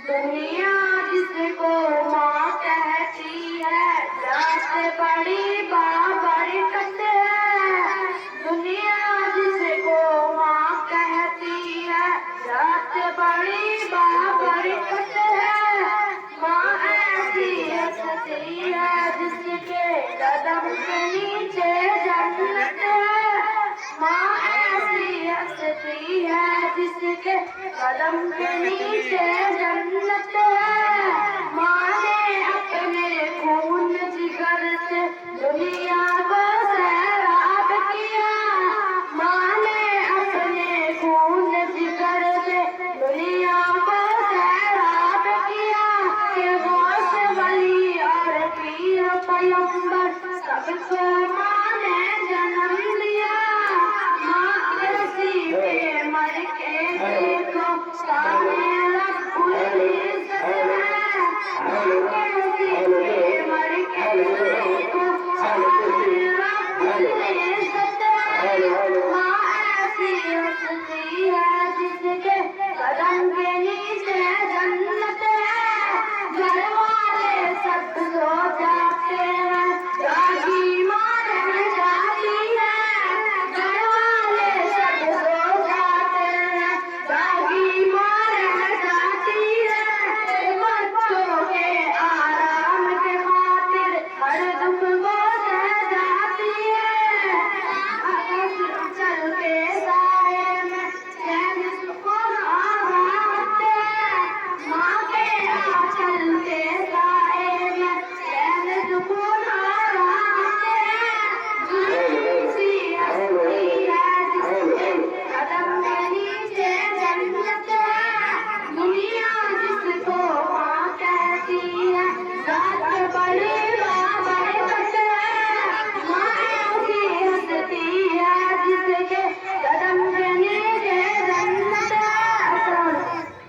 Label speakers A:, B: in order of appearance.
A: दुनिया जिसको माँ कहती है, जात बड़ी बाबरकत है। दुनिया जिसको माँ कहती है, जात बड़ी बाबरकत है। माँ ऐसी हंसती है जिसके कदम के नीचे जन्नत है। माँ ऐसी हंसती है जिसके कदम के नीचे जन्नत है। माँ ने अपने खून जिगर से दुनिया को सैराब किया। माँ ने अपने खून जिगर से दुनिया को सैराब किया। कि गौस वली और पीर पैगंबर सबको माँ ने जन्म दिया। माँ ऐसी पे मर के देखो सामने रब्बुल इज्जत है। माँ ऐसी पे मर के देखो सामने रब्बुल इज्जत है। माँ ऐसी हंसती है जिसके कदम के नीचे